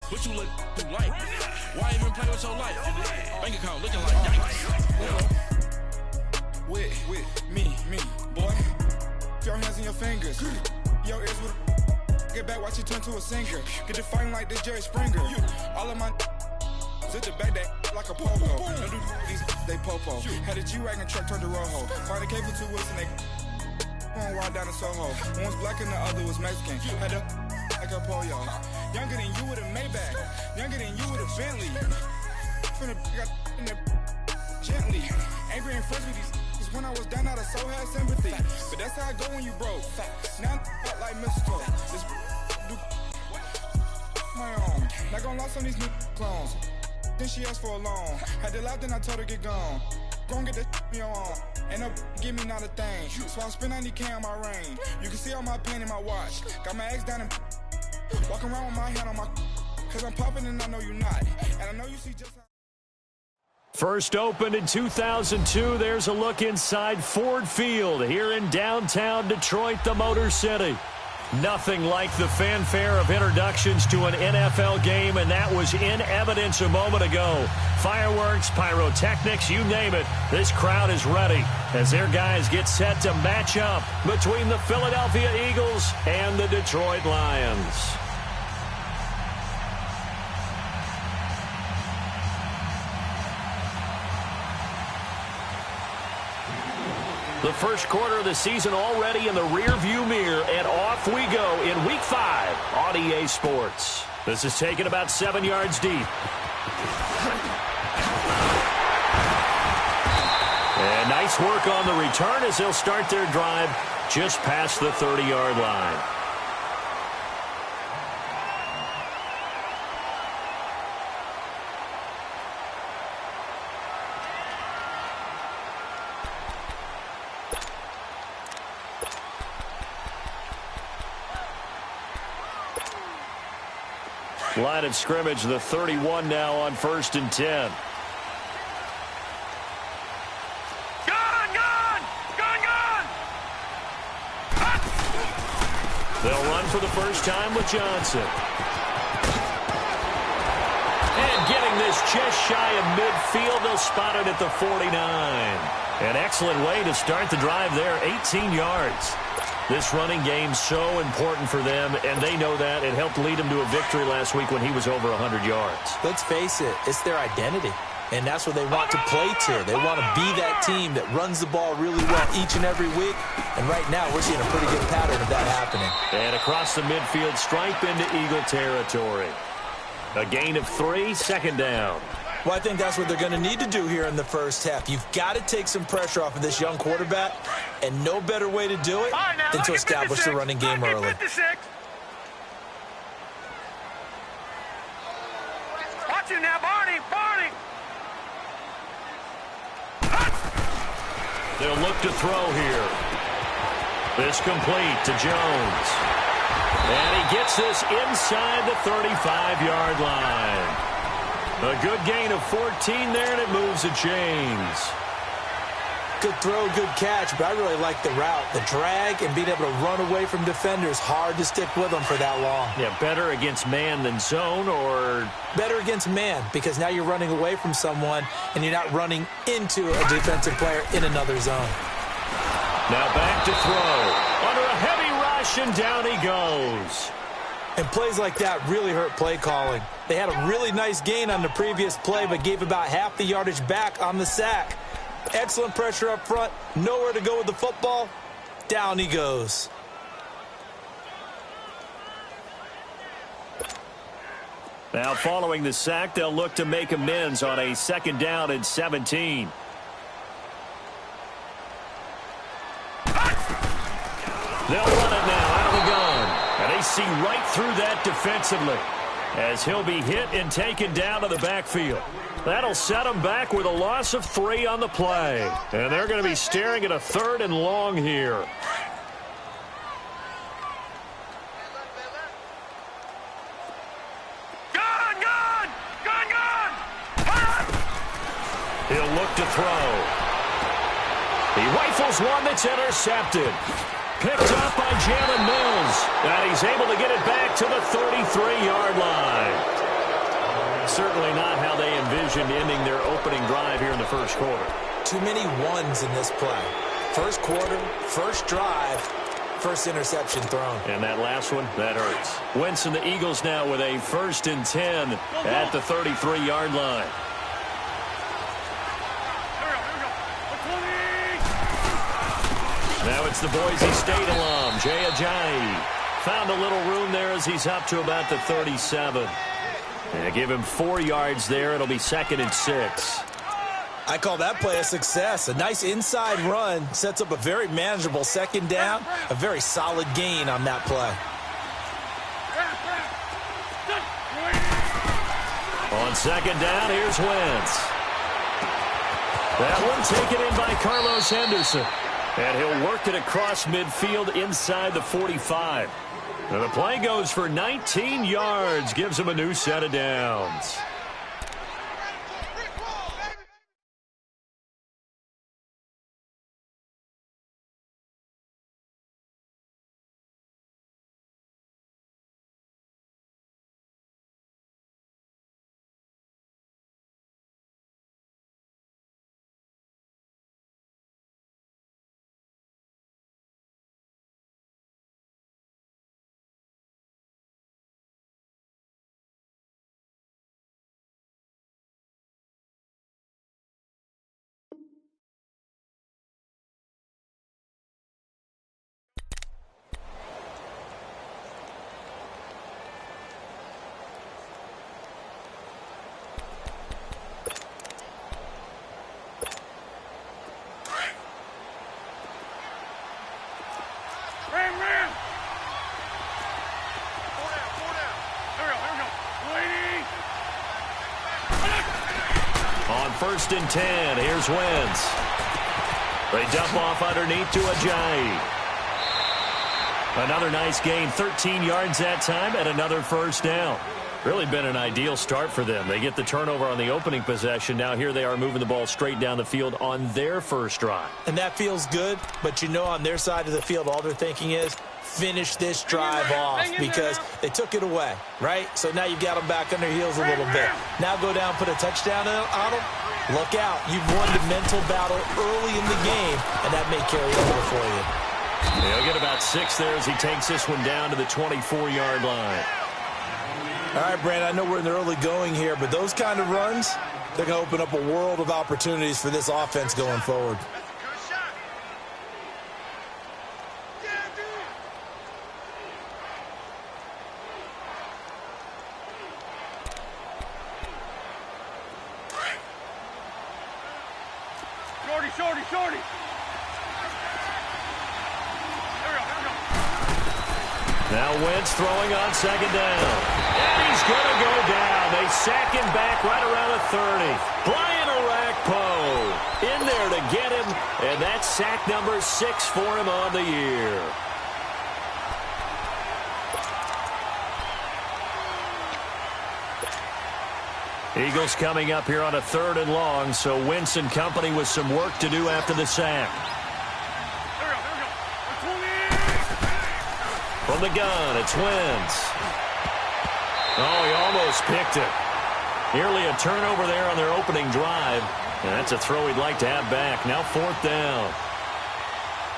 What you look like? Why even play with your life? Bank account looking like yikes. With me, boy. Your hands in your fingers. Your ears with get back, watch you turn to a singer. Get to fighting like this Jerry Springer. All of my sit the back that like a pogo. Don't do these they popo. Had a G-Wagon truck turned to Rojo. Find a cable 2 wheels and they going wild down in Soho. One was black and the other was Mexican. Had a like a pollo. Younger than you with a Maybach. Younger than you with a Bentley. Finna got in the gently. Angry and friends with these. Cause when I was down, I so had sympathy. But that's how I go when you broke. Now I'm like mistletoe. This do my own. Not gonna lost on these new clones. Then she asked for a loan. Had to laugh, then I told her get gone. Gon' get that me on. Ain't no give me not a thing. So I spend 90K on my ring. You can see all my pain in my watch. Got my ex down and walking around with my hand on my. Cause I'm popping and I know you not. And I know you see just how. First opened in 2002. There's a look inside Ford Field here in downtown Detroit, the Motor City. Nothing like the fanfare of introductions to an NFL game, and that was in evidence a moment ago. Fireworks, pyrotechnics, you name it. This crowd is ready as their guys get set to match up between the Philadelphia Eagles and the Detroit Lions. The first quarter of the season already in the rearview mirror, and off we go in Week 5 on EA Sports. This is taken about 7 yards deep. And nice work on the return as they'll start their drive just past the 30-yard line. Line of scrimmage, the 31 now on 1st and 10. They'll run for the first time with Johnson. And getting this just shy of midfield, they'll spot it at the 49. An excellent way to start the drive there, 18 yards. This running game so important for them, and they know that. It helped lead them to a victory last week when he was over 100 yards. Let's face it, it's their identity, and that's what they want to play to. They want to be that team that runs the ball really well each and every week, and right now we're seeing a pretty good pattern of that happening. And across the midfield stripe into Eagle territory. A gain of 3, second down. Well, I think that's what they're going to need to do here in the first half. You've got to take some pressure off of this young quarterback, and no better way to do it than to establish the running game early. Watch him now, Barney! They'll look to throw here. This complete to Jones. And he gets this inside the 35-yard line. A good gain of 14 there, and it moves the chains. Good throw, good catch, but I really like the route. The drag and being able to run away from defenders, hard to stick with them for that long. Yeah, better against man than zone, or? Better against man, because now you're running away from someone, and you're not running into a defensive player in another zone. Now back to throw. Under a heavy rush, and down he goes. And plays like that really hurt play calling. They had a really nice gain on the previous play, but gave about half the yardage back on the sack. Excellent pressure up front. Nowhere to go with the football. Down he goes. Now following the sack, they'll look to make amends on a 2nd down and 17. They'll run it now out of the gun. And they see right through that defensively as he'll be hit and taken down to the backfield. That'll set them back with a loss of 3 on the play. And they're going to be staring at a 3rd and long here. He'll look to throw. He rifles one that's intercepted. Picked up by Jalen Mills. And he's able to get it back to the 33-yard line. certainly not how they envisioned ending their opening drive here in the first quarter. Too many ones in this play. First quarter, first drive, first interception thrown. And that last one, that hurts. Wentz and the Eagles now with a 1st and 10 at the 33-yard line. Now it's the Boise State alum, Jay Ajayi. Found a little room there as he's up to about the 37. And give him 4 yards there. It'll be 2nd and 6. I call that play a success. A nice inside run sets up a very manageable 2nd down. A very solid gain on that play. On 2nd down, here's Wentz. That one taken in by Carlos Henderson. And he'll work it across midfield inside the 45. And the play goes for 19 yards. Gives him a new set of downs. On 1st and 10, here's Wentz. They dump off underneath to Ajayi. Another nice gain, 13 yards that time, and another 1st down. Really been an ideal start for them. They get the turnover on the opening possession. Now here they are moving the ball straight down the field on their first drive. And that feels good, but you know on their side of the field, all they're thinking is, finish this drive off because they took it away, right? So now you've got them back on their heels a little bit. Now go down, put a touchdown on them. Look out. You've won the mental battle early in the game, and that may carry over for you. He'll get about 6 there as he takes this one down to the 24-yard line. All right, Brandon, I know we're in the early going here, but those kind of runs, they're going to open up a world of opportunities for this offense going forward. Shorty. Now Wentz throwing on 2nd down. And he's going to go down. They sack him back right around the 30. Brian Orakpo in there to get him. And that's sack number 6 for him on the year. Eagles coming up here on a 3rd and long, so Wentz and company with some work to do after the sack. From the gun, it's Wentz. Oh, he almost picked it. Nearly a turnover there on their opening drive. And that's a throw he'd like to have back. Now 4th down.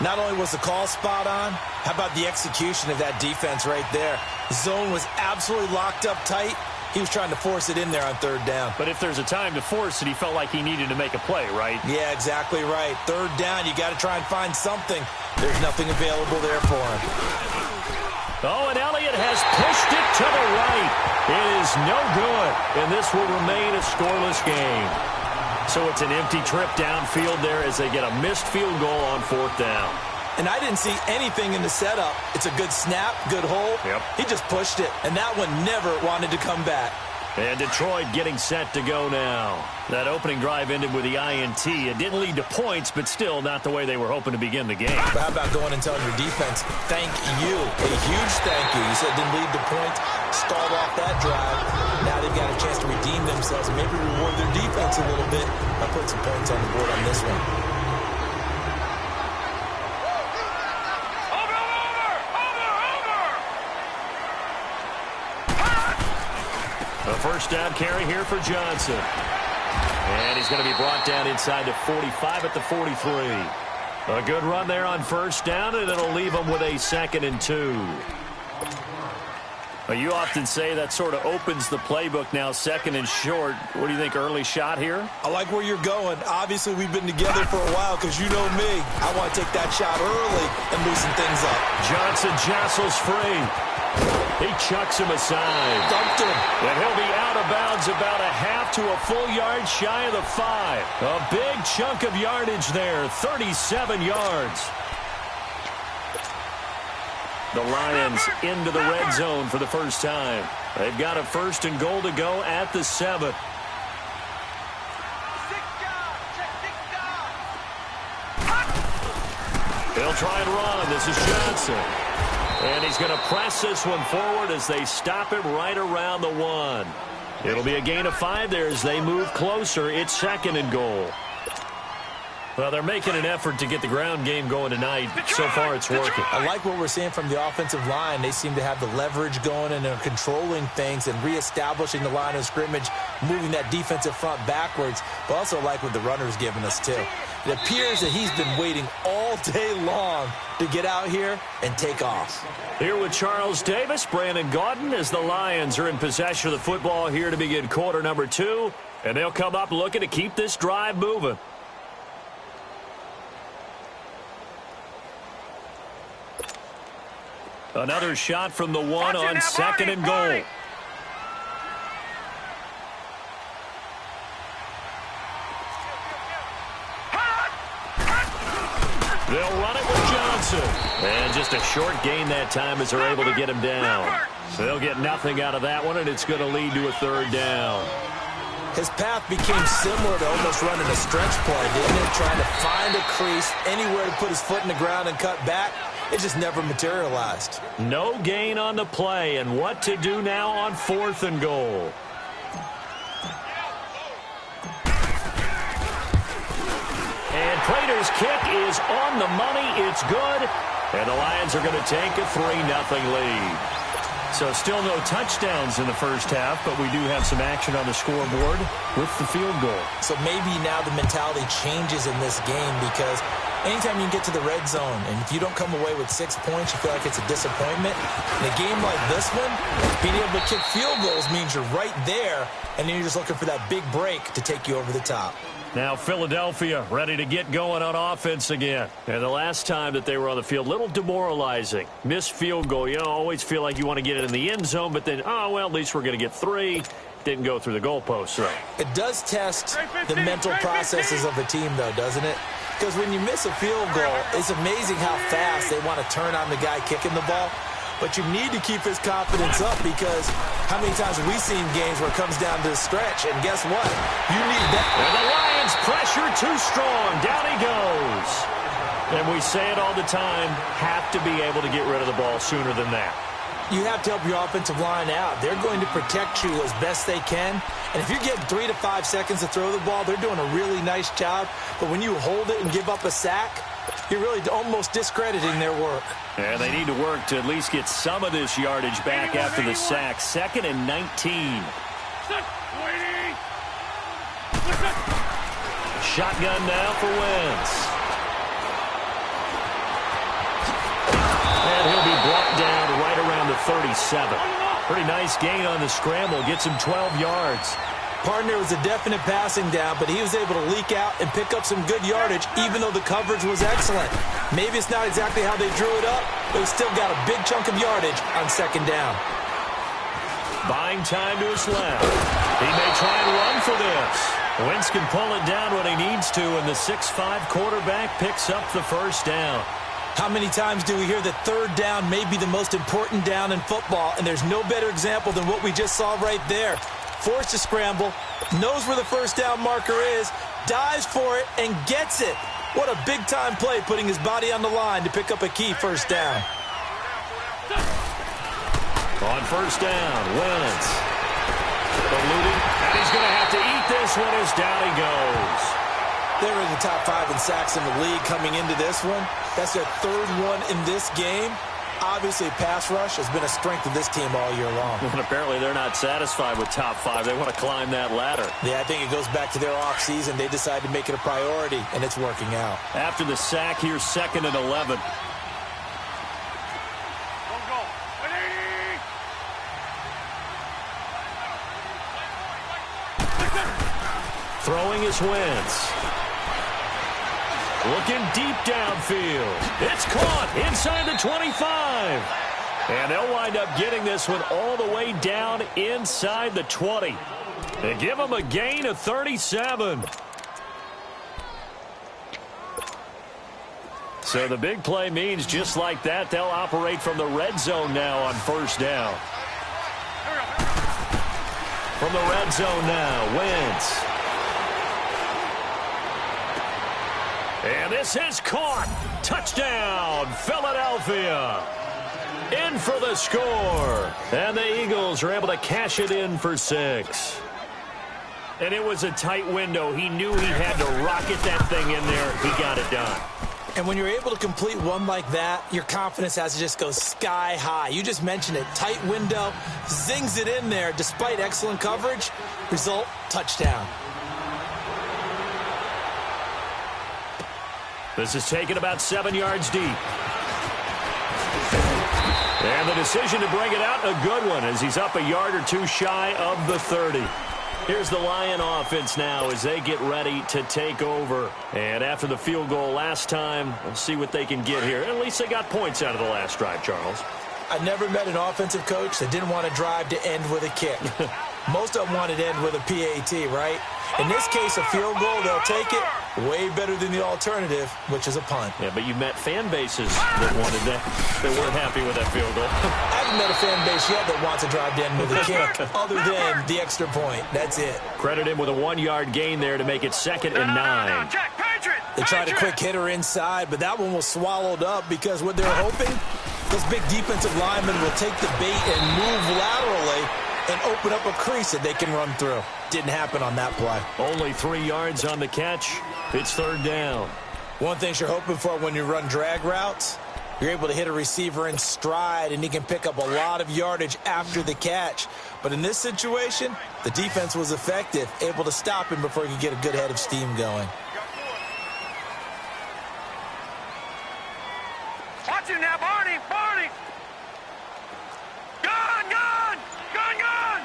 Not only was the call spot on, how about the execution of that defense right there? The zone was absolutely locked up tight. He was trying to force it in there on 3rd down. But if there's a time to force it, he felt like he needed to make a play, right? Yeah, exactly right. 3rd down, you got to try and find something. There's nothing available there for him. Oh, and Elliott has pushed it to the right. It is no good, and this will remain a scoreless game. So it's an empty trip downfield there as they get a missed field goal on 4th down. And I didn't see anything in the setup. It's a good snap, good hold. Yep. He just pushed it, and that one never wanted to come back. And Detroit getting set to go now. That opening drive ended with the INT. It didn't lead to points, but still not the way they were hoping to begin the game. But how about going and telling your defense, thank you, a huge thank you. You said it didn't lead to points, stalled off that drive. Now they've got a chance to redeem themselves, maybe reward their defense a little bit by putting some points on the board on this one. first down carry here for Johnson. And he's going to be brought down inside the 45 at the 43. A good run there on first down, and it'll leave him with a 2nd and 2. You often say that sort of opens the playbook now, 2nd and short. What do you think, early shot here? I like where you're going. Obviously, we've been together for a while because you know me. I want to take that shot early and loosen things up. Johnson jostles free. He chucks him aside. Dumped him. And he'll be out of bounds about a half to a full yard shy of the 5. A big chunk of yardage there, 37 yards. The Lions into the red zone for the first time. They've got a 1st and goal to go at the 7. He'll try and run. This is Johnson. And he's going to press this one forward as they stop him right around the 1. It'll be a gain of 5 there as they move closer. It's 2nd and goal. Well, they're making an effort to get the ground game going tonight. So far, it's working. I like what we're seeing from the offensive line. They seem to have the leverage going, and they're controlling things and reestablishing the line of scrimmage, moving that defensive front backwards. But also like what the runner's giving us, too. It appears that he's been waiting all day long to get out here and take off. Here with Charles Davis, Brandon Gaudin, as the Lions are in possession of the football here to begin quarter number 2. And they'll come up looking to keep this drive moving. Another shot from the 1 on 2nd and goal. They'll run it with Johnson. And just a short gain that time as they're able to get him down. So they'll get nothing out of that one, and it's going to lead to a 3rd down. His path became similar to almost running a stretch play, didn't it? Trying to find a crease, anywhere to put his foot in the ground and cut back. It just never materialized. No gain on the play, and what to do now on 4th and goal. And Prater's kick is on the money. It's good. And the Lions are going to take a 3-0 lead. So still no touchdowns in the first half, but we do have some action on the scoreboard with the field goal. So maybe now the mentality changes in this game because anytime you get to the red zone and if you don't come away with 6 points, you feel like it's a disappointment. In a game like this one, being able to kick field goals means you're right there, and then you're just looking for that big break to take you over the top. Now Philadelphia ready to get going on offense again. And the last time that they were on the field, a little demoralizing. Missed field goal. You always feel like you want to get it in the end zone, but then, oh, well, at least we're going to get 3. Didn't go through the goalpost, right? It does test the mental processes of a team, though, doesn't it? Because when you miss a field goal, it's amazing how fast they want to turn on the guy kicking the ball. But you need to keep his confidence up because how many times have we seen games where it comes down to the stretch? And guess what? You need that. And the Lions pressure too strong. Down he goes. And we say it all the time, have to be able to get rid of the ball sooner than that. You have to help your offensive line out. They're going to protect you as best they can. And if you're getting 3 to 5 seconds to throw the ball, they're doing a really nice job. But when you hold it and give up a sack, you're really almost discrediting their work. And they need to work to at least get some of this yardage back after the sack. 2nd and 19. Shotgun now for Wentz. And he'll be brought down right around the 37. Pretty nice gain on the scramble. Gets him 12 yards. Partner was a definite passing down, but he was able to leak out and pick up some good yardage, even though the coverage was excellent. Maybe it's not exactly how they drew it up, but he still got a big chunk of yardage on 2nd down. Buying time to his left. He may try and run for this. Wentz can pull it down when he needs to, and the 6'5 quarterback picks up the 1st down. How many times do we hear that 3rd down may be the most important down in football, and there's no better example than what we just saw right there. Forced to scramble, knows where the 1st down marker is, dives for it, and gets it. What a big-time play, putting his body on the line to pick up a key 1st down. On 1st down, Wentz. Eluding, and he's going to have to eat this one as down he goes. They were in the top 5 in sacks in the league coming into this one. That's their 3rd one in this game. Obviously, pass rush has been a strength of this team all year long. And apparently they're not satisfied with top 5. They want to climb that ladder. Yeah, I think it goes back to their offseason. They decided to make it a priority, and it's working out. After the sack, here's 2nd and 11. Throwing his Wentz. Looking deep downfield. It's caught inside the 25. And they'll wind up getting this one all the way down inside the 20. They give them a gain of 37. So the big play means just like that, they'll operate from the red zone now on 1st down. From the red zone now, Wentz. And this is caught. Touchdown, Philadelphia. In for the score. And the Eagles are able to cash it in for 6. And it was a tight window. He knew he had to rocket that thing in there. He got it done. And when you're able to complete one like that, your confidence has to just go sky high. You just mentioned it. Tight window, zings it in there despite excellent coverage. Result, touchdown. This is taken about 7 yards deep. And the decision to bring it out, a good one, as he's up a yard or 2 shy of the 30. Here's the Lion offense now as they get ready to take over. And after the field goal last time, we'll see what they can get here. At least they got points out of the last drive, Charles. I never met an offensive coach that didn't want to drive to end with a kick. Most of them wanted to end with a PAT, right? In this case, a field goal, they'll take it. Way better than the alternative, which is a punt. Yeah, but you met fan bases that wanted that. They weren't happy with that field goal. I haven't met a fan base yet that wants to drive to end with a kick, other than the extra point. That's it. Credit him with a 1-yard gain there to make it 2nd and 9. They tried a quick hitter inside, but that one was swallowed up because what they're hoping, those big defensive linemen will take the bait and move laterally and open up a crease that they can run through. Didn't happen on that play. Only 3 yards on the catch. It's 3rd down. One thing you're hoping for when you run drag routes, you're able to hit a receiver in stride, and he can pick up a lot of yardage after the catch. But in this situation, the defense was effective, able to stop him before he could get a good head of steam going. Watch him now, Barney! Barney! Gun! Gun! Gun! Gun!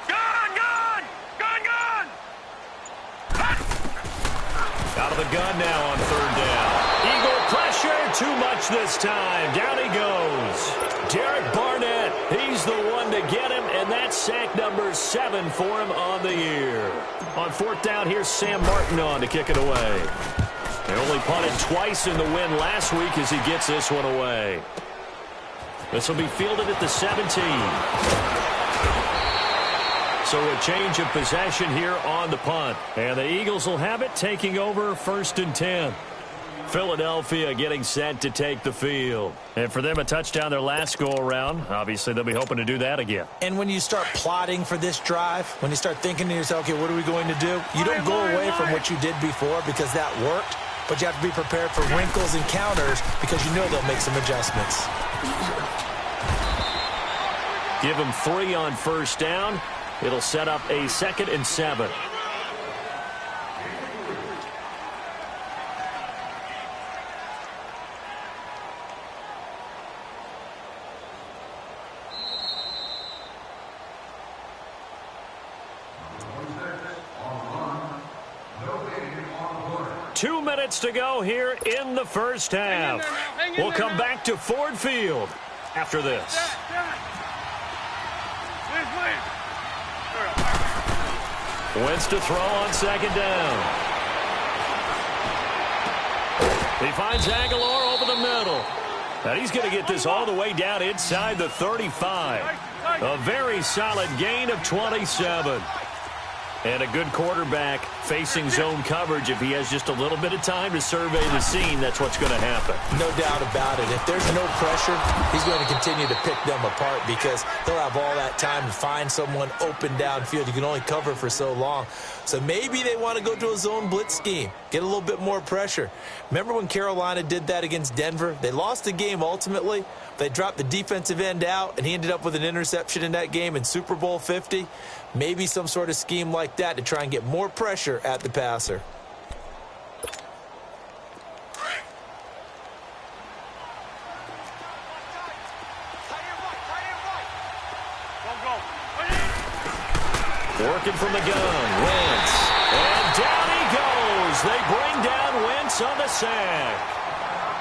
Gun! Gun! Gun! Gun! Out of the gun now on 3rd down. Eagle pressure, too much this time. Down he goes. Derek Barnett, he's the one to get him, and that's sack number 7 for him on the year. On 4th down, here's Sam Martin on to kick it away. They only punted twice in the win last week as he gets this one away. This will be fielded at the 17. So a change of possession here on the punt. And the Eagles will have it, taking over 1st and 10. Philadelphia getting set to take the field. And for them, a touchdown their last go-around. Obviously, they'll be hoping to do that again. And when you start plotting for this drive, when you start thinking to yourself, okay, what are we going to do? You don't go away from what you did before because that worked. But you have to be prepared for wrinkles and counters because you know they'll make some adjustments. Give them 3 on 1st down. It'll set up a 2nd and 7. Two minutes to go here in the 1st half. We'll come back to Ford Field after this. Wentz to throw on 2nd down. He finds Aguilar over the middle. And he's going to get this all the way down inside the 35. A very solid gain of 27. And a good quarterback facing zone coverage, if he has just a little bit of time to survey the scene, that's what's going to happen. No doubt about it. If there's no pressure, he's going to continue to pick them apart because he'll have all that time to find someone open downfield. You can only cover for so long. So maybe they want to go to a zone blitz scheme, get a little bit more pressure. Remember when Carolina did that against Denver? They lost the game ultimately. They dropped the defensive end out, and he ended up with an interception in that game in Super Bowl 50. Maybe some sort of scheme like that to try and get more pressure at the passer. Working from the gun, Wentz. And down he goes. They bring down Wentz on the sack.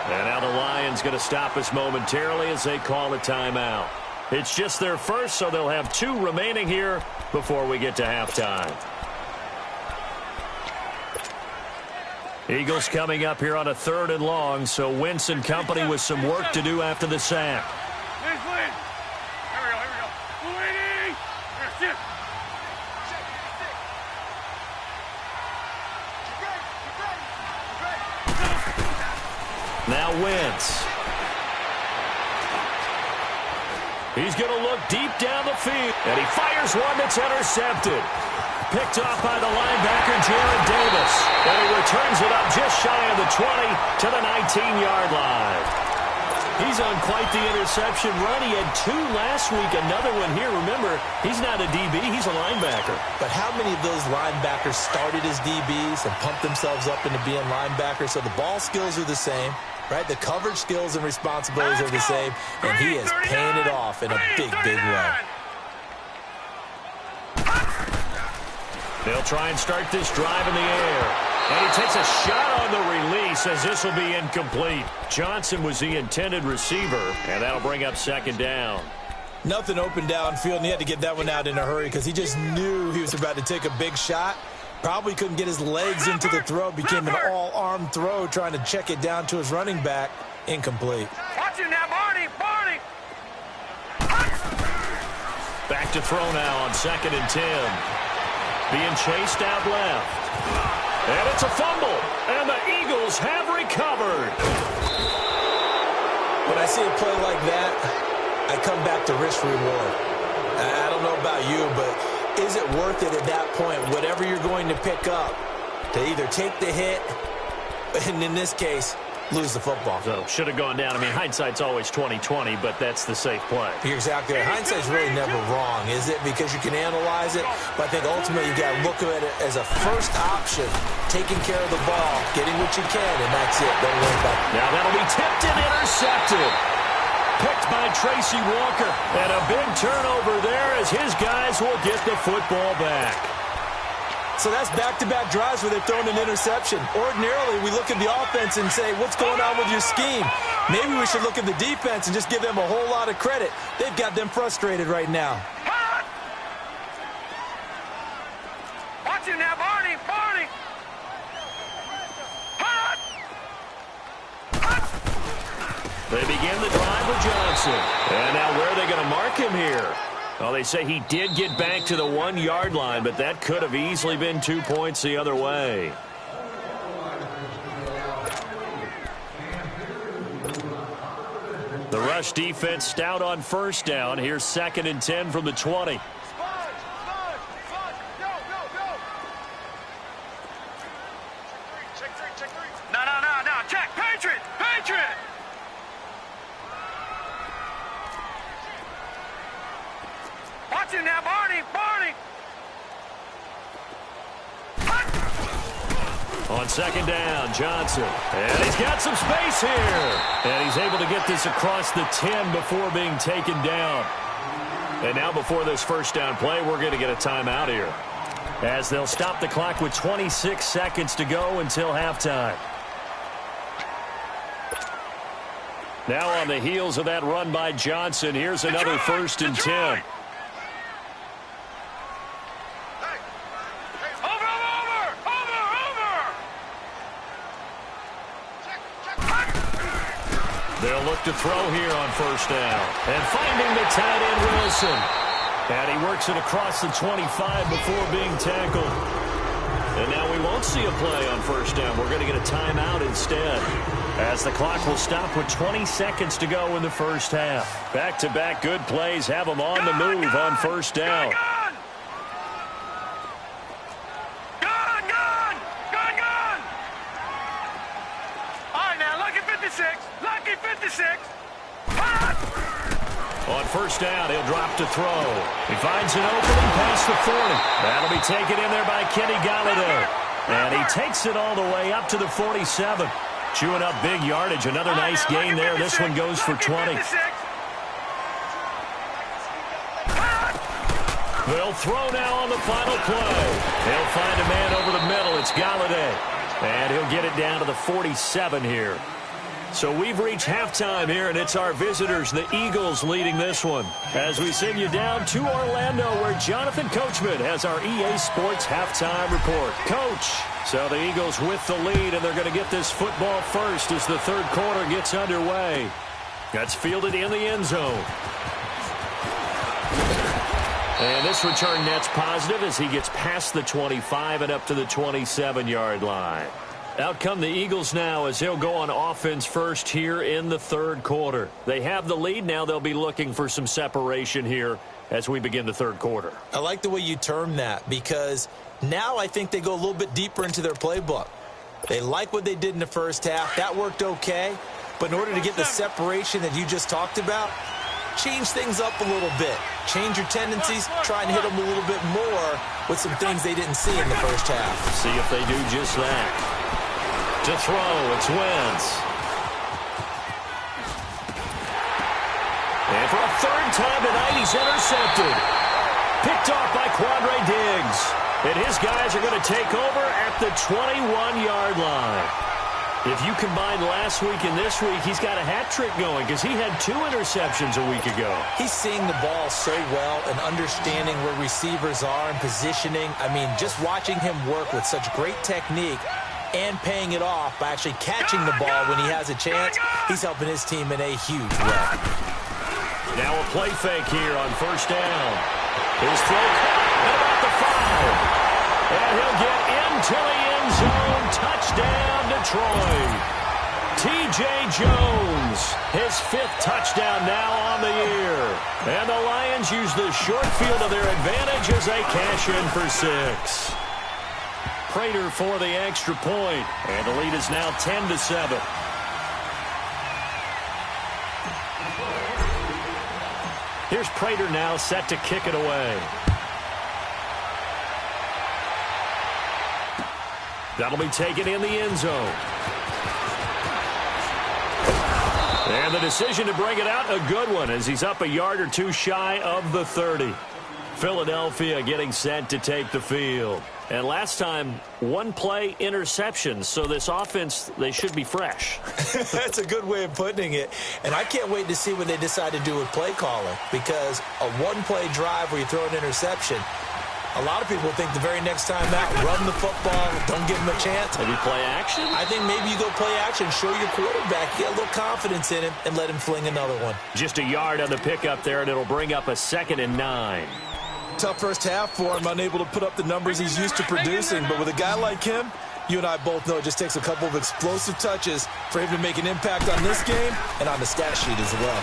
And now the Lions going to stop us momentarily as they call a timeout. It's just their first, so they'll have 2 remaining here before we get to halftime. Eagles coming up here on a 3rd and long, so Wentz and company with some work to do after the sack. Here we go. Leading. Here, Now Wentz. He's going to look deep down the field. And he fires one that's intercepted. Picked off by the linebacker, Jared Davis. And he returns it up just shy of the 20 to the 19-yard line. He's on quite the interception run. He had 2 last week, another one here. Remember, he's not a DB, he's a linebacker. But how many of those linebackers started as DBs and pumped themselves up into being linebackers? So the ball skills are the same, right? The coverage skills and responsibilities are the same, and he is paying it off in a big, big way. They'll try and start this drive in the air. And he takes a shot on the release as this will be incomplete. Johnson was the intended receiver, and that'll bring up 2nd down. Nothing open downfield, and he had to get that one out in a hurry because he just knew he was about to take a big shot. Probably couldn't get his legs into the throw. Became an all-arm throw trying to check it down to his running back. Incomplete. Watch it now, Barney. Back to throw now on 2nd and 10. Being chased out left. And it's a fumble, and the Eagles have recovered. When I see a play like that, I come back to risk reward. I don't know about you, but is it worth it at that point, whatever you're going to pick up, to either take the hit, and in this case, lose the football? So should have gone down. I mean, hindsight's always 20/20, but that's the safe play. You're exactly right. Hindsight's really never wrong, is it? Because you can analyze it, but I think ultimately you got to look at it as a first option, taking care of the ball, getting what you can, and that's it. Don't worry about it. Now that'll be tipped and intercepted. Picked by Tracy Walker. And a big turnover there as his guys will get the football back. So that's back-to-back drives where they've thrown an interception. Ordinarily, we look at the offense and say, what's going on with your scheme? Maybe we should look at the defense and just give them a whole lot of credit. They've got them frustrated right now. Watch it now, Barney. They begin the drive with Johnson. And now where are they going to mark him here? Well, they say he did get back to the 1-yard line, but that could have easily been 2 points the other way. The rush defense stout on 1st down. Here's 2nd and 10 from the 20. No. Check. Patriot. Watch it now, Barney. On 2nd down, Johnson. And he's got some space here. And he's able to get this across the 10 before being taken down. And now before this 1st down play, we're going to get a timeout here, as they'll stop the clock with 26 seconds to go until halftime. Now on the heels of that run by Johnson, here's another 1st and 10. They'll look to throw here on 1st down. And finding the tight end, Wilson. And he works it across the 25 before being tackled. And now we won't see a play on first down. We're going to get a timeout instead, as the clock will stop with 20 seconds to go in the first half. Back-to-back good plays have them on the move on first down. Lucky 56. On first down, he'll drop to throw. He finds an opening past the 40. That'll be taken in there by Kenny Galladay. And he takes it all the way up to the 47. Chewing up big yardage. Another nice gain there. This one goes for 20. They'll throw now on the final play. He'll find a man over the middle. It's Galladay. And he'll get it down to the 47 here. So we've reached halftime here, and it's our visitors, the Eagles, leading this one. As we send you down to Orlando, where Jonathan Coachman has our EA Sports halftime report. Coach, so the Eagles with the lead, and they're going to get this football first as the third quarter gets underway. That's fielded in the end zone. And this return net's positive as he gets past the 25 and up to the 27-yard line. Out come the Eagles now as they'll go on offense first here in the third quarter. They have the lead. Now they'll be looking for some separation here as we begin the third quarter. I like the way you term that, because now I think they go a little bit deeper into their playbook. They like what they did in the first half. That worked okay. But in order to get the separation that you just talked about, change things up a little bit. Change your tendencies. Try and hit them a little bit more with some things they didn't see in the first half. See if they do just that. To throw, it's Wentz. And for a third time tonight, he's intercepted. Picked off by Quandre Diggs. And his guys are going to take over at the 21-yard line. If you combine last week and this week, he's got a hat trick going because he had 2 interceptions a week ago. He's seeing the ball so well and understanding where receivers are and positioning. I mean, just watching him work with such great technique and paying it off by actually catching the ball when he has a chance, he's helping his team in a huge way. Now a play fake here on first down. His throw at about the 5. And he'll get into the end zone. Touchdown, Detroit. T.J. Jones, his 5th touchdown now on the year. And the Lions use the short field to their advantage as they cash in for 6. Prater for the extra point, and the lead is now 10-7. Here's Prater now set to kick it away. That'll be taken in the end zone. And the decision to bring it out, a good one, as he's up a yard or 2 shy of the 30. Philadelphia getting set to take the field. And last time, 1 play interception. So this offense, they should be fresh. That's a good way of putting it. And I can't wait to see what they decide to do with play calling. Because a 1-play drive where you throw an interception, a lot of people think the very next time out, run the football, don't give him a chance. Maybe play action? I think maybe you go play action, show your quarterback, get a little confidence in him, and let him fling another one. Just a yard on the pickup there, and it'll bring up a 2nd and 9. Tough first half for him, unable to put up the numbers he's used to producing. But with a guy like him, you and I both know it just takes a couple of explosive touches for him to make an impact on this game and on the stat sheet as well.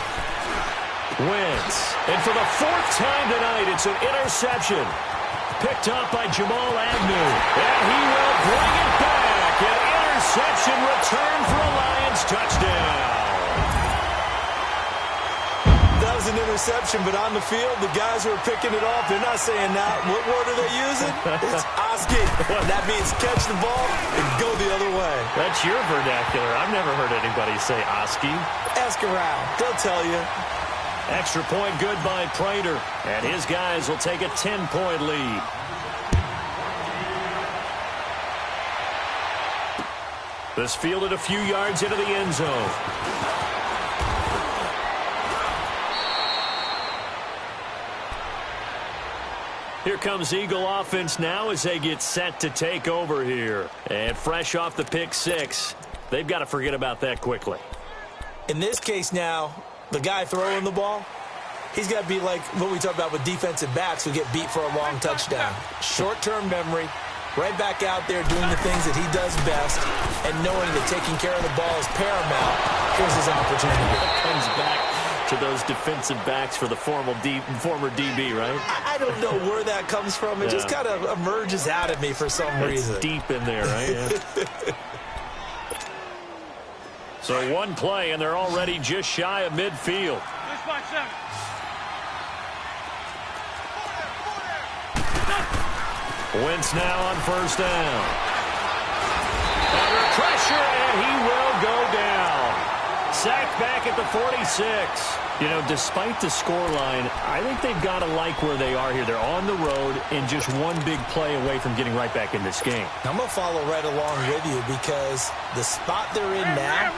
Wentz. And for the 4th time tonight, it's an interception. Picked up by Jamal Agnew. And he will bring it back. An interception return for a Lions touchdown. That was an interception, but on the field, the guys who are picking it off, they're not saying that. What word are they using? It's Oski. That means catch the ball and go the other way. That's your vernacular. I've never heard anybody say Oski. Ask around. They'll tell you. Extra point good by Prater. And his guys will take a 10-point lead. This fielded a few yards into the end zone. Here comes Eagle offense now as they get set to take over here. And fresh off the pick 6, they've got to forget about that quickly. In this case now, the guy throwing the ball, He's got to be like what we talk about with defensive backs who get beat for a long touchdown. Short-term memory, right back out there doing the things that he does best, and knowing that taking care of the ball is paramount. Here's his opportunity. Comes back to those defensive backs for the former DB, right? I don't know where that comes from. It just kind of emerges out of me for some reason. It's deep in there, right? Yeah. So one play, and they're already just shy of midfield. Wentz now on first down. Under pressure, and he will go down. Sacked back at the 46. You know, despite the scoreline, I think they've got to like where they are here. They're on the road and just one big play away from getting right back in this game. I'm going to follow right along with you because the spot they're in now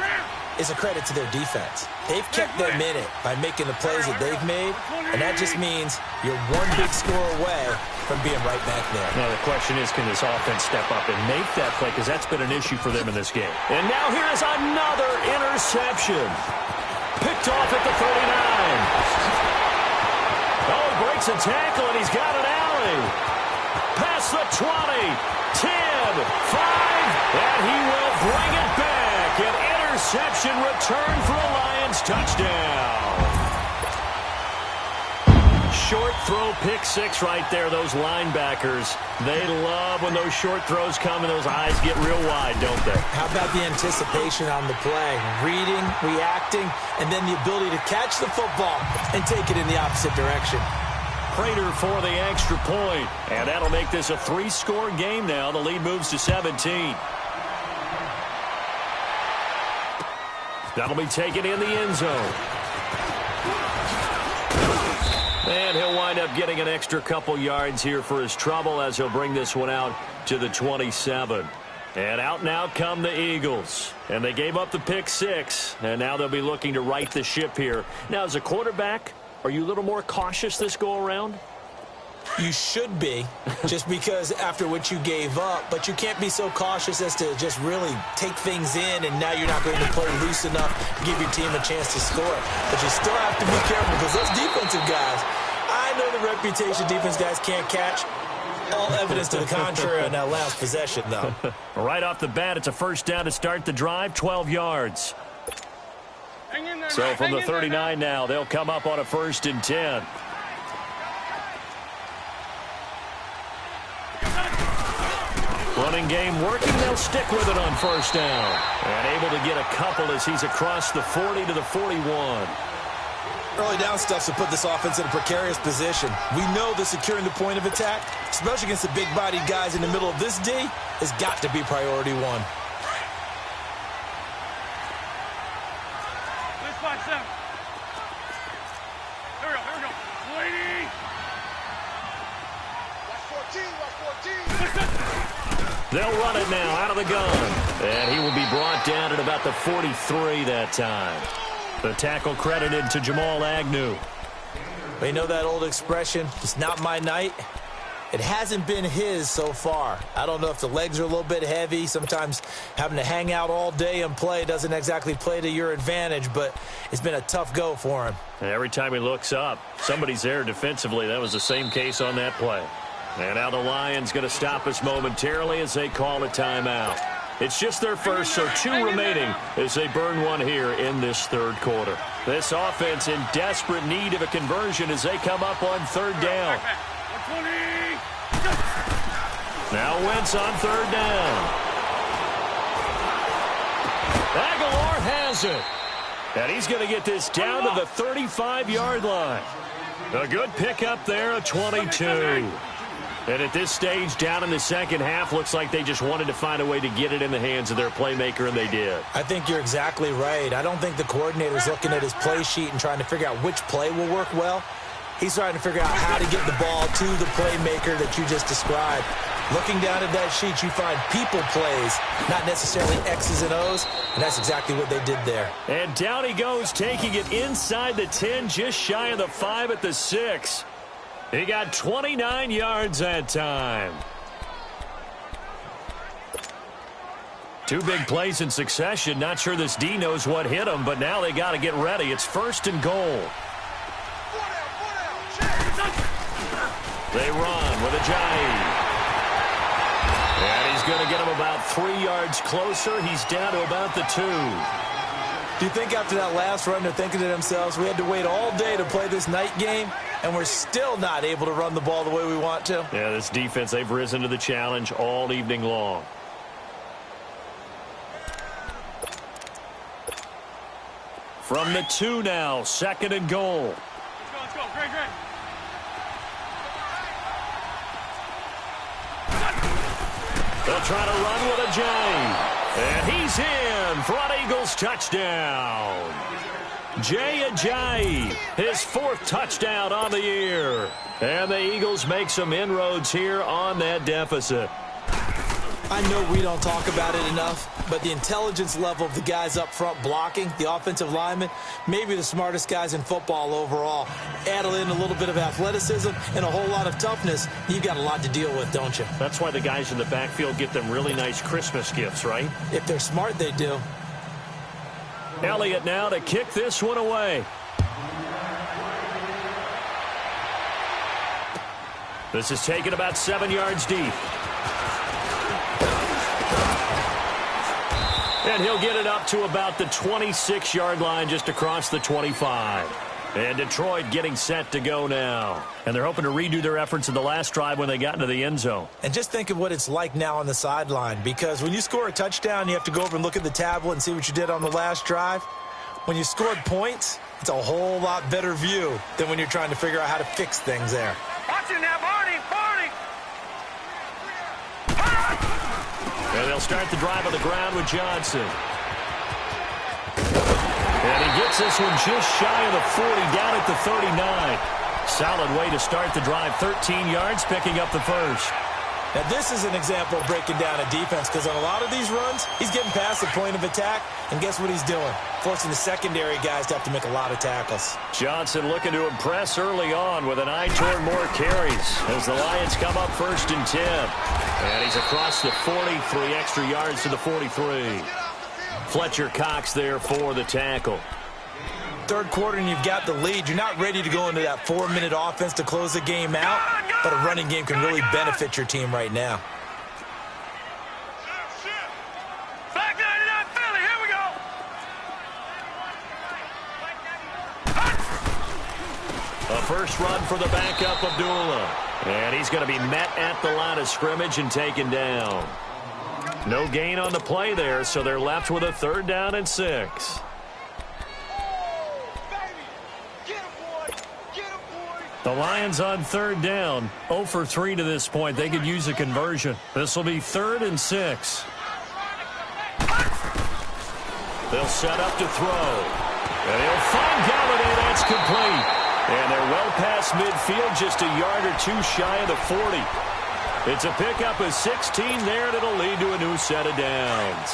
is a credit to their defense. They've kept them in it by making the plays that they've made, and that just means you're one big score away from being right back there. Now, the question is, can this offense step up and make that play? Because that's been an issue for them in this game. And now here is another interception. Picked off at the 39. Oh, he breaks a tackle, and he's got an alley. Past the 20, 10, 5, and he will bring it back. An interception return for a Lions touchdown. Short throw, pick six right there. Those linebackers, they love when those short throws come and those eyes get real wide, don't they? How about the anticipation on the play? Reading, reacting, and then the ability to catch the football and take it in the opposite direction. Prater for the extra point, and that'll make this a 3-score game now. The lead moves to 17. That'll be taken in the end zone. And he'll wind up getting an extra couple yards here for his trouble as he'll bring this one out to the 27. And out now come the Eagles. And they gave up the pick six, and now they'll be looking to right the ship here. Now, as a quarterback, are you a little more cautious this go-around? You should be, just because after what you gave up, but you can't be so cautious as to just really take things in, and now you're not going to play loose enough to give your team a chance to score. But you still have to be careful because those defensive guys, I know the reputation defense guys can't catch. All evidence to the contrary on that last possession, though. Right off the bat, it's a first down to start the drive, 12 yards. So from the 39 now, they'll come up on a 1st and 10. Running game working, they'll stick with it on first down. And able to get a couple as he's across the 40 to the 41. Early down stuff to put this offense in a precarious position. We know that securing the point of attack, especially against the big-bodied guys in the middle of this D, has got to be priority one. This spot 7. Here we go. Lady. Watch 14. They'll run it now out of the gun. And he will be brought down at about the 43 that time. The tackle credited to Jamal Agnew. You know that old expression, it's not my night? It hasn't been his so far. I don't know if the legs are a little bit heavy. Sometimes having to hang out all day and play doesn't exactly play to your advantage, but it's been a tough go for him. And every time he looks up, somebody's there defensively. That was the same case on that play. And now the Lions going to stop us momentarily as they call a timeout. It's just their first, so 2 remaining as they burn one here in this 3rd quarter. This offense in desperate need of a conversion as they come up on 3rd down. Now Wentz on 3rd down. Aguilar has it. And he's going to get this down to the 35-yard line. A good pickup there, a 22. And at this stage, down in the second half, looks like they just wanted to find a way to get it in the hands of their playmaker, and they did. I think you're exactly right. I don't think the coordinator's looking at his play sheet and trying to figure out which play will work well. He's trying to figure out how to get the ball to the playmaker that you just described. Looking down at that sheet, you find people plays, not necessarily X's and O's, and that's exactly what they did there. And down he goes, taking it inside the 10, just shy of the 5 at the 6. He got 29 yards that time. 2 big plays in succession. Not sure this D knows what hit him, but now they got to get ready. It's 1st and goal. They run with Ajayi. And he's going to get him about 3 yards closer. He's down to about the 2. Do you think after that last run they're thinking to themselves, we had to wait all day to play this night game, and we're still not able to run the ball the way we want to? Yeah, this defense, they've risen to the challenge all evening long. From the 2 now, 2nd and goal. Let's go. Great. They'll try to run with Ajayi. And he's in for an Eagles touchdown. Jay Ajayi, his 4th touchdown on the year. And the Eagles make some inroads here on that deficit. I know we don't talk about it enough, but the intelligence level of the guys up front blocking, the offensive linemen, maybe the smartest guys in football overall. Add in a little bit of athleticism and a whole lot of toughness, you've got a lot to deal with, don't you? That's why the guys in the backfield get them really nice Christmas gifts, right? If they're smart, they do. Elliott now to kick this one away. This is taken about 7 yards deep. And he'll get it up to about the 26-yard line, just across the 25. And Detroit getting set to go now. And they're hoping to redo their efforts in the last drive when they got into the end zone. And just think of what it's like now on the sideline, because when you score a touchdown, you have to go over and look at the tablet and see what you did on the last drive. When you scored points, it's a whole lot better view than when you're trying to figure out how to fix things there. Watch it now, Barney. And they'll start the drive on the ground with Johnson. And he gets this one just shy of the 40, down at the 39. Solid way to start the drive. 13 yards, picking up the 1st. Now, this is an example of breaking down a defense, because on a lot of these runs, he's getting past the point of attack, and guess what he's doing? Forcing the secondary guys to have to make a lot of tackles. Johnson looking to impress early on with an eye toward more carries as the Lions come up 1st and 10. And he's across the 40, 3 extra yards to the 43. Fletcher Cox there for the tackle. 3rd quarter and you've got the lead. You're not ready to go into that 4-minute offense to close the game out, but a running game can really benefit your team right now. Back 99 Philly, here we go. A first run for the backup, Abdullah. And he's going to be met at the line of scrimmage and taken down. No gain on the play there, so they're left with a 3rd down and 6. The Lions on 3rd down, 0 for 3 to this point. They could use a conversion. This will be 3rd and 6. They'll set up to throw. And he'll find Galladay. That's complete. And they're well past midfield, just a yard or 2 shy of the 40. It's a pickup of 16 there, and it'll lead to a new set of downs.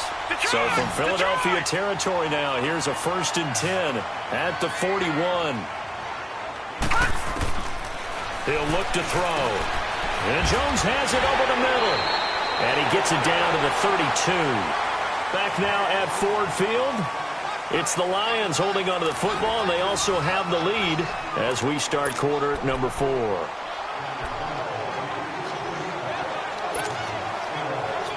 So from Philadelphia territory now, here's a 1st and 10 at the 41. He'll look to throw. And Jones has it over the middle. And he gets it down to the 32. Back now at Ford Field. It's the Lions holding onto the football, and they also have the lead as we start quarter number 4.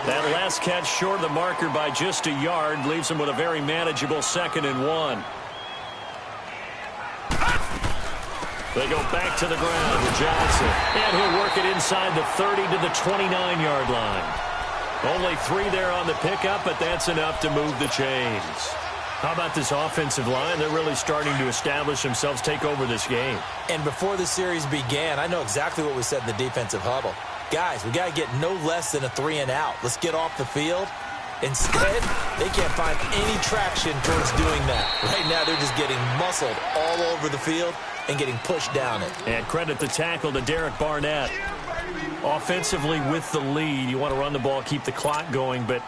That last catch short of the marker by just a yard leaves them with a very manageable 2nd and 1. They go back to the ground with Johnson. And he'll work it inside the 30 to the 29-yard line. Only 3 there on the pickup, but that's enough to move the chains. How about this offensive line? They're really starting to establish themselves, take over this game. And before the series began, I know exactly what we said in the defensive huddle. Guys, we got to get no less than a 3 and out. Let's get off the field. Instead, they can't find any traction towards doing that. Right now, they're just getting muscled all over the field and getting pushed down it. And credit the tackle to Derek Barnett. Offensively with the lead, you want to run the ball, keep the clock going, but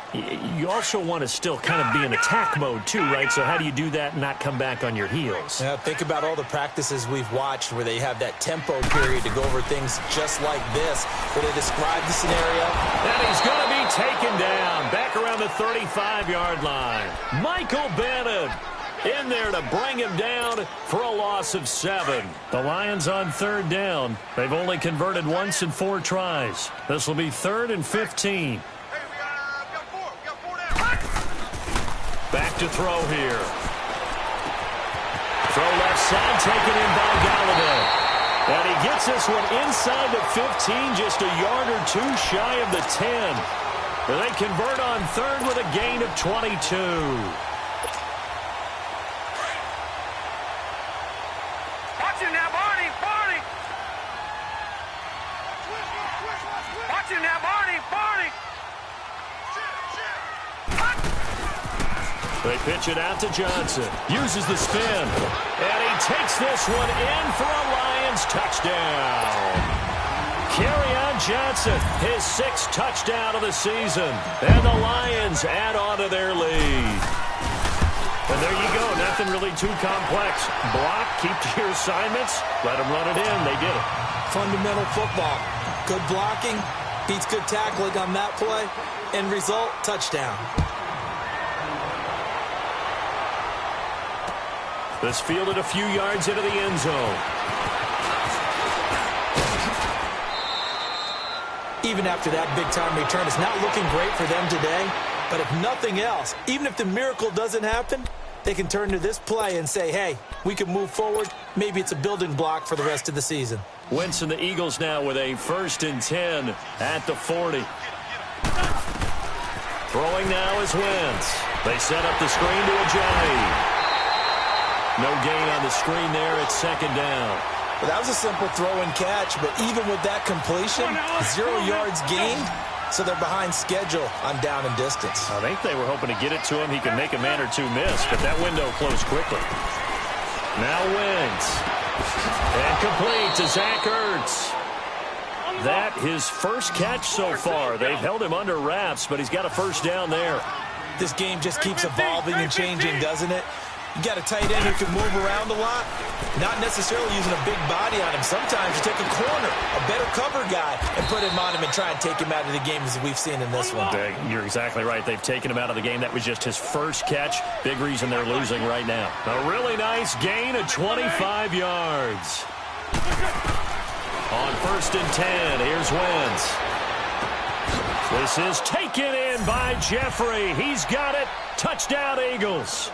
you also want to still kind of be in attack mode too, right? So how do you do that and not come back on your heels? Yeah, think about all the practices we've watched where they have that tempo period to go over things just like this, where they describe the scenario. And he's going to be taken down back around the 35-yard line. Michael Bennett in there to bring him down for a loss of 7. The Lions on 3rd down. They've only converted once in 4 tries. This will be 3rd and 15. Back to throw here. Throw left side, taken in by Galladay. And he gets this one inside the 15, just a yard or 2 shy of the 10. They convert on 3rd with a gain of 22. Watch him now, Barney! Barney! Watch him now, Barney! Barney! They pitch it out to Johnson. Uses the spin. And he takes this one in for a Lions touchdown. Kerryon Johnson, his 6th touchdown of the season. And the Lions add on to their lead. And there you go. Nothing really too complex. Block, keep to your assignments, let them run it in. They did it. Fundamental football. Good blocking, beats good tackling on that play. End result, touchdown. This fielded a few yards into the end zone. Even after that big-time return, it's not looking great for them today. But if nothing else, even if the miracle doesn't happen, they can turn to this play and say, hey, we can move forward. Maybe it's a building block for the rest of the season. Wentz and the Eagles now with a 1st and 10 at the 40. Throwing now is Wentz. They set up the screen to Ajay. No gain on the screen there. It's 2nd down. Well, that was a simple throw and catch, but even with that completion, 0 yards gained, so they're behind schedule on down and distance. I think they were hoping to get it to him. He could make a man or 2 miss, but that window closed quickly. Now Wentz. And complete to Zach Ertz. That his first catch so far. They've held him under wraps, but he's got a 1st down there. This game just keeps evolving and changing, doesn't it? You got a tight end who can move around a lot, not necessarily using a big body on him. Sometimes you take a corner, a better cover guy, and put him on him and try and take him out of the game as we've seen in this one. You're exactly right. They've taken him out of the game. That was just his first catch. Big reason they're losing right now. A really nice gain of 25 yards. On 1st and 10, here's Wentz. This is taken in by Jeffrey. He's got it. Touchdown, Eagles.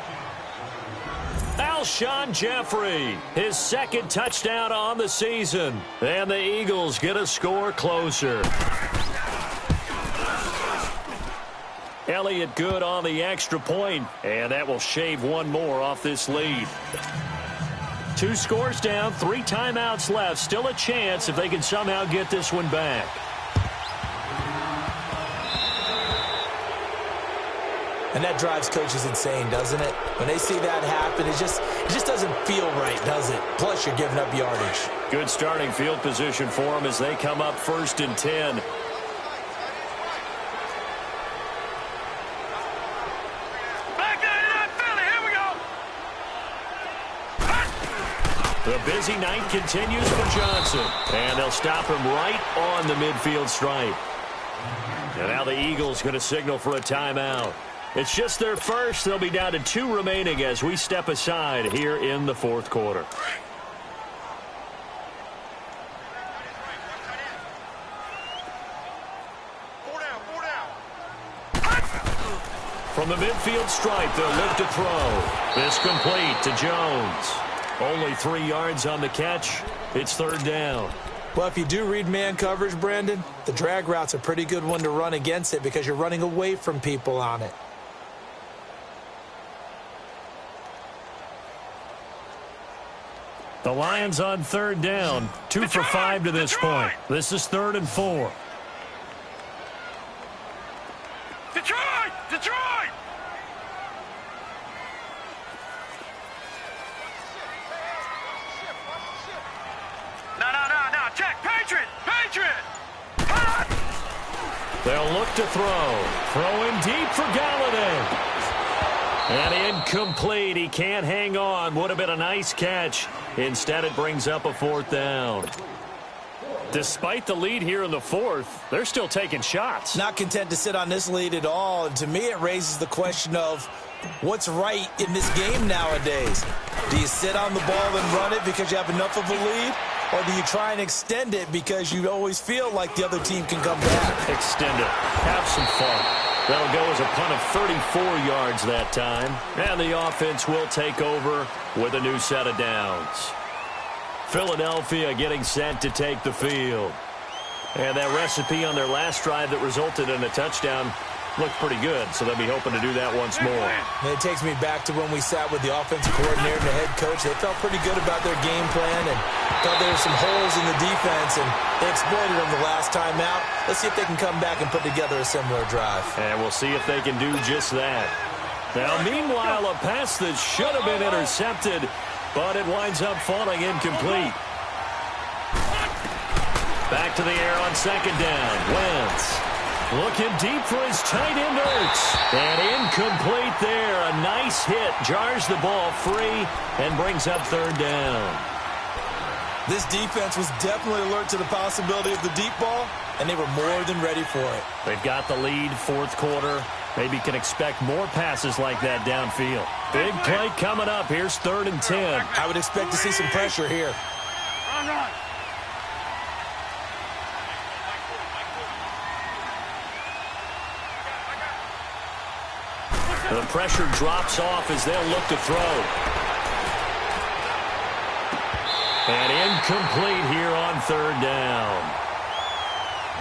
Alshon Jeffrey, his 2nd touchdown on the season. And the Eagles get a score closer. Elliott good on the extra point, and that will shave 1 more off this lead. 2 scores down, 3 timeouts left. Still a chance if they can somehow get this one back. And that drives coaches insane, doesn't it? When they see that happen, it just doesn't feel right, does it? Plus, you're giving up yardage. Good starting field position for them as they come up 1st and 10. Back there, Philly, here we go! The busy night continues for Johnson. And they'll stop him right on the midfield stripe. And now the Eagles going to signal for a timeout. It's just their first. They'll be down to 2 remaining as we step aside here in the 4th quarter. From the midfield stripe, they'll look to throw. This complete to Jones. Only 3 yards on the catch. It's 3rd down. Well, if you do read man coverage, Brandon, the drag route's a pretty good one to run against it because you're running away from people on it. The Lions on 3rd down. 2 for 5 to this point. This is 3rd and 4. Detroit! Detroit! No. Check. Patriot! Patriot! They'll look to throw. Throwing deep for Galladay. And incomplete. He can't hang on. Would have been a nice catch. Instead, it brings up a 4th down. Despite the lead here in the 4th, they're still taking shots. Not content to sit on this lead at all. And to me, it raises the question of What's right in this game nowadays? Do you sit on the ball and run it because you have enough of a lead? Or do you try and extend it because you always feel like the other team can come back? Extend it. Have some fun. That'll go as a punt of 34 yards that time. And the offense will take over with a new set of downs. Philadelphia getting set to take the field. And that recipe on their last drive that resulted in a touchdown looked pretty good, so they'll be hoping to do that once more. And it takes me back to when we sat with the offensive coordinator and the head coach. They felt pretty good about their game plan and thought there were some holes in the defense, and they exploited them the last time out. Let's see if they can come back and put together a similar drive. And we'll see if they can do just that. Now, meanwhile, a pass that should have been intercepted, but it winds up falling incomplete. Back to the air on second down. Wentz looking deep for his tight end Ertz. And incomplete there. A nice hit. Jars the ball free and brings up third down. This defense was definitely alert to the possibility of the deep ball, and they were more than ready for it. They've got the lead, fourth quarter. Maybe can expect more passes like that downfield. Big play coming up. Here's 3rd and 10. I would expect to see some pressure here. Run. The pressure drops off as they'll look to throw. And incomplete here on 3rd down.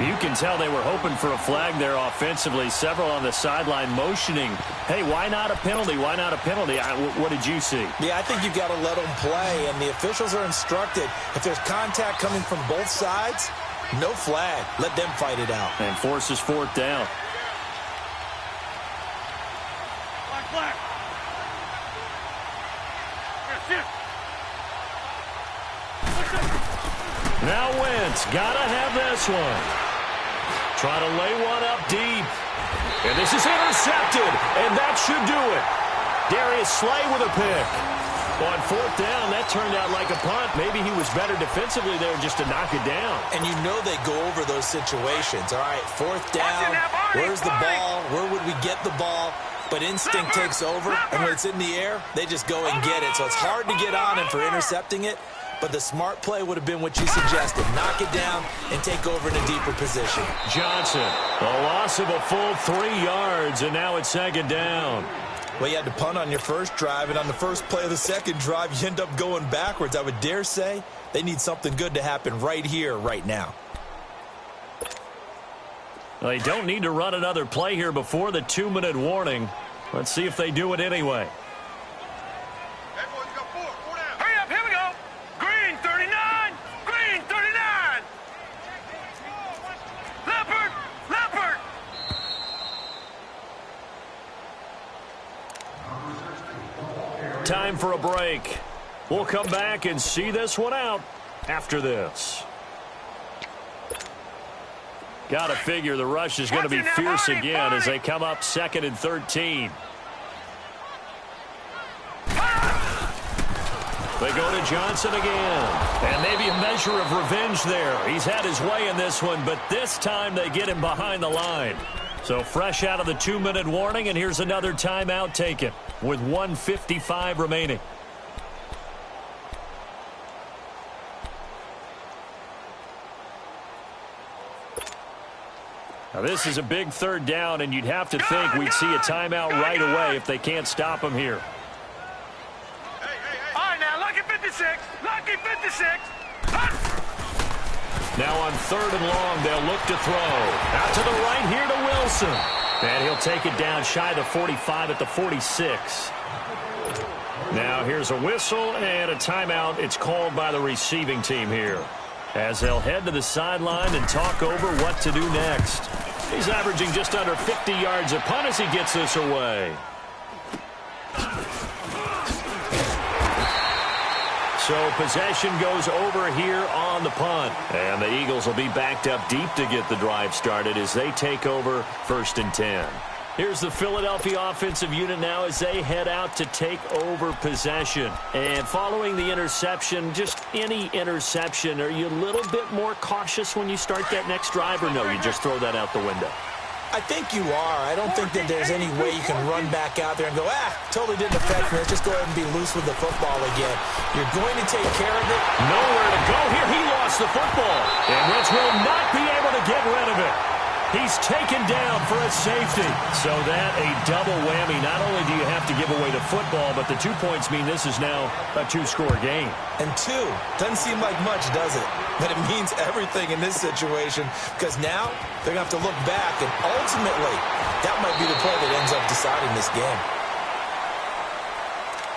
You can tell they were hoping for a flag there offensively. Several on the sideline motioning, hey, why not a penalty? Why not a penalty? What did you see? Yeah, I think you've got to let them play, and the officials are instructed. If there's contact coming from both sides, no flag. Let them fight it out. And forces 4th down. Black. Now Wentz, gotta have this one. Trying to lay one up deep. And this is intercepted, and that should do it. Darius Slay with a pick. On 4th down, that turned out like a punt. Maybe he was better defensively there just to knock it down. And you know they go over those situations. All right, 4th down, where's the ball? Where would we get the ball? But instinct takes over, and when it's in the air, they just go and get it. So it's hard to get on him for intercepting it, but the smart play would have been what you suggested. Knock it down and take over in a deeper position. Johnson, a loss of a full 3 yards, and now it's 2nd down. Well, you had to punt on your first drive, and on the first play of the second drive, you end up going backwards. I would dare say they need something good to happen right here, right now. Well, they don't need to run another play here before the 2-minute warning. Let's see if they do it anyway. Hurry up, here we go. Green 39. Green 39. Leopard. Time for a break. We'll come back and see this one out after this. Got to figure the rush is going to be fierce again as they come up 2nd and 13. They go to Johnson again. And maybe a measure of revenge there. He's had his way in this one, but this time they get him behind the line. So fresh out of the 2-minute warning, and here's another timeout taken with 1:55 remaining. Now this is a big 3rd down, and you'd have to think we'd see a timeout right away if they can't stop him here. All right, now, lucky 56. Lucky 56. Now on 3rd and long, they'll look to throw. Out to the right here to Wilson. And he'll take it down shy of the 45 at the 46. Now here's a whistle and a timeout. It's called by the receiving team here, as they'll head to the sideline and talk over what to do next. He's averaging just under 50 yards a punt as he gets this away. So possession goes over here on the punt. And the Eagles will be backed up deep to get the drive started as they take over 1st and 10. Here's the Philadelphia offensive unit now as they head out to take over possession. And following the interception, just any interception, are you a little bit more cautious when you start that next drive, or no, you just throw that out the window? I think you are. I don't think that there's any way you can run back out there and go, totally didn't affect me. Let's just go ahead and be loose with the football again. You're going to take care of it. Nowhere to go here. He lost the football. And Rich will not be able to get rid of it. He's taken down for a safety. So that a double whammy. Not only do you have to give away the football, but the 2 points mean this is now a 2-score game. And 2 doesn't seem like much, does it? But it means everything in this situation because now they're going to have to look back, and ultimately that might be the play that ends up deciding this game.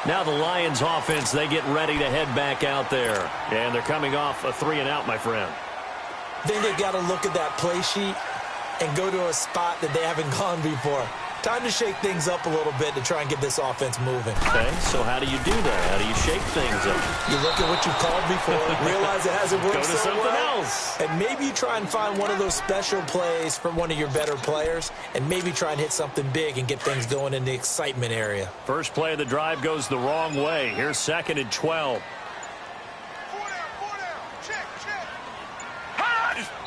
Now the Lions offense, they get ready to head back out there. And they're coming off a 3-and-out, my friend. I think they've got to look at that play sheet and go to a spot that they haven't gone before. Time to shake things up a little bit to try and get this offense moving. Okay, so how do you do that? How do you shake things up? You look at what you've called before, realize it hasn't worked Go to so something well, else. and maybe you try and find one of those special plays from one of your better players, and maybe try and hit something big and get things going in the excitement area. First play of the drive goes the wrong way. Here's 2nd and 12.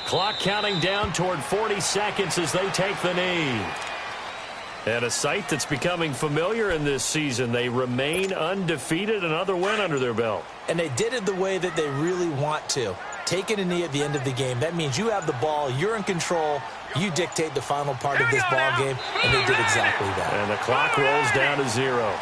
Clock counting down toward 40 seconds as they take the knee. And a sight that's becoming familiar in this season. They remain undefeated, another win under their belt. And they did it the way that they really want to. Taking a knee at the end of the game. That means you have the ball, you're in control, you dictate the final part of this ball game, and they did exactly that. And the clock rolls down to 0.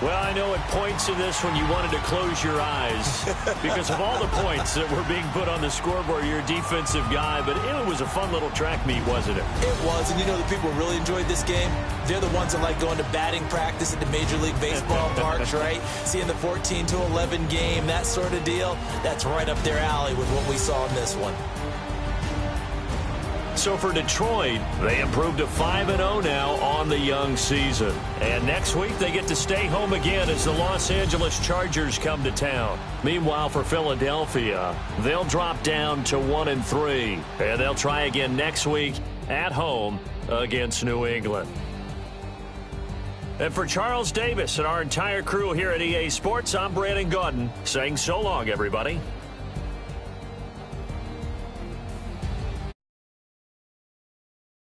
Well, I know at points in this when you wanted to close your eyes because of all the points that were being put on the scoreboard. You're a defensive guy, but it was a fun little track meet, wasn't it? It was, and you know the people really enjoyed this game? They're the ones that like going to batting practice at the Major League Baseball parks, right? Seeing the 14-11 game, that sort of deal, that's right up their alley with what we saw in this one. So for Detroit, they improved to 5-0 now on the young season. And next week, they get to stay home again as the Los Angeles Chargers come to town. Meanwhile, for Philadelphia, they'll drop down to 1-3. And they'll try again next week at home against New England. And for Charles Davis and our entire crew here at EA Sports, I'm Brandon Gaudin saying so long, everybody.